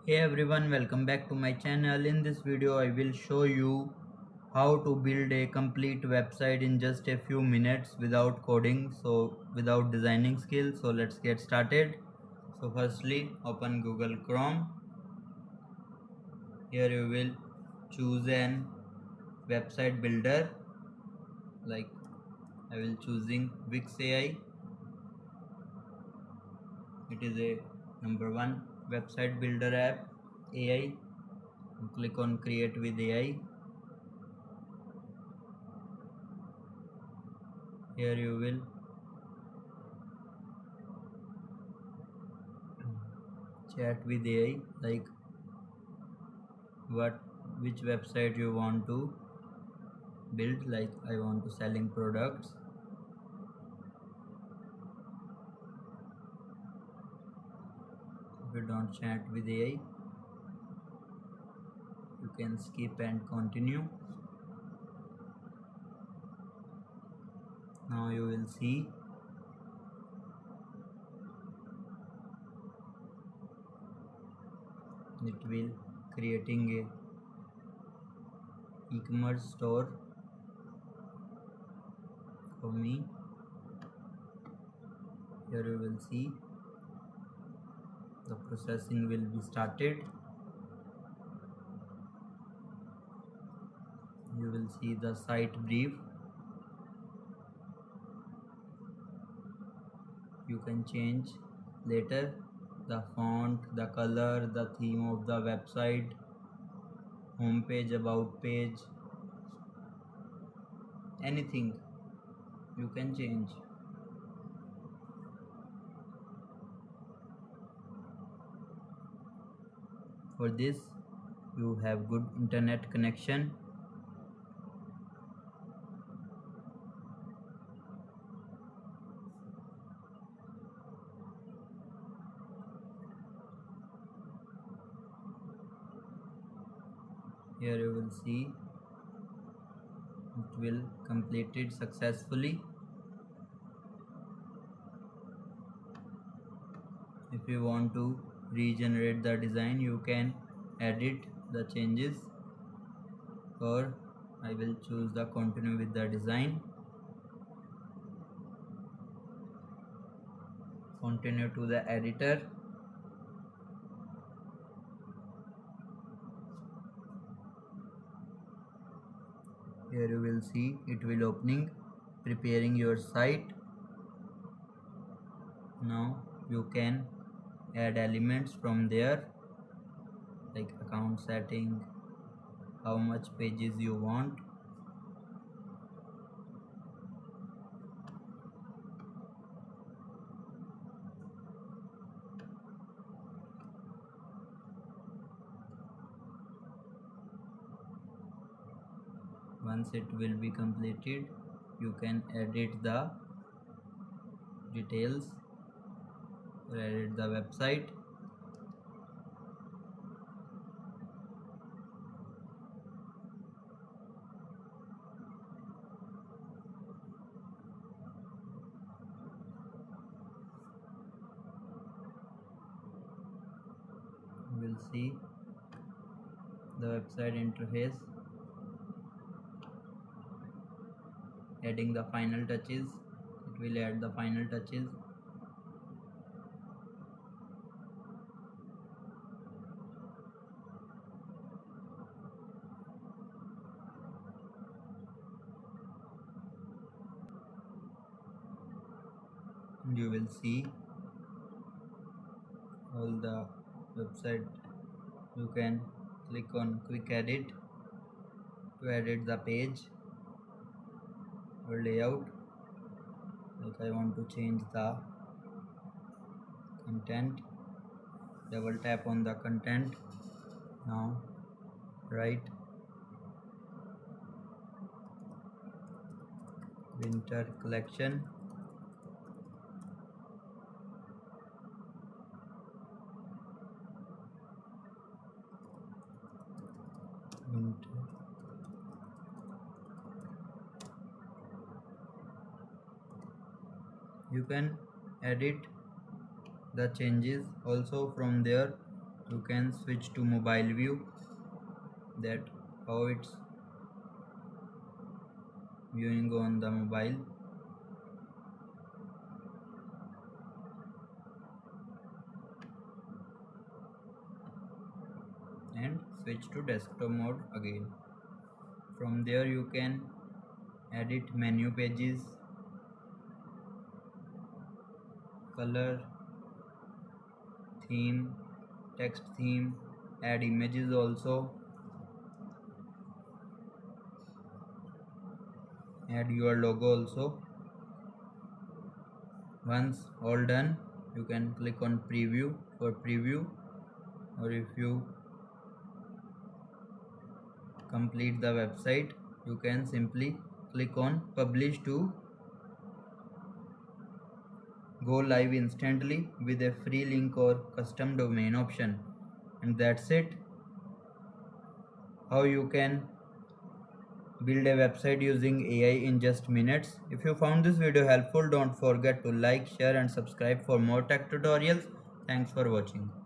Hey everyone, welcome back to my channel. In this video I will show you how to build a complete website in just a few minutes without coding, without designing skills. So let's get started. So firstly open Google Chrome. Here you will choose an website builder, like I will choosing Wix AI. It is a number one website builder app AI. Click on create with AI. Here you will chat with AI, like which website you want to build. Like I want to selling products. If you don't chat with AI, you can skip and continue. Now you will see it will creating a e-commerce store for me. Here you will see the processing will be started. You will see the site brief. You can change later the font, the color, the theme of the website, home page, about page, anything you can change. For this you have good internet connection. Here you will see it will completed successfully. If you want to regenerate the design, you can edit the changes, or I will choose the continue with the design. Continue to the editor. Here you will see it will opening, preparing your site. Now you can add elements from there, like account setting, how much pages you want. Once it will be completed, you can edit the details or edit the website. You will see the website interface, adding the final touches. It will add the final touches. You will see all the website. You can click on quick edit to edit the page or layout. Like I want to change the content, double tap on the content. Now write winter collection. Winter. You can edit the changes also from there. you can switch to mobile view, that how it's viewing on the mobile. And switch to desktop mode again. From there you can edit menu pages, color, theme, text theme, add images also, add your logo also. Once all done, you can click on preview for preview, or if you complete the website, you can simply click on publish to go live instantly with a free link or custom domain option. And that's it, how you can build a website using AI in just minutes. If you found this video helpful, don't forget to like, share and subscribe for more tech tutorials. Thanks for watching.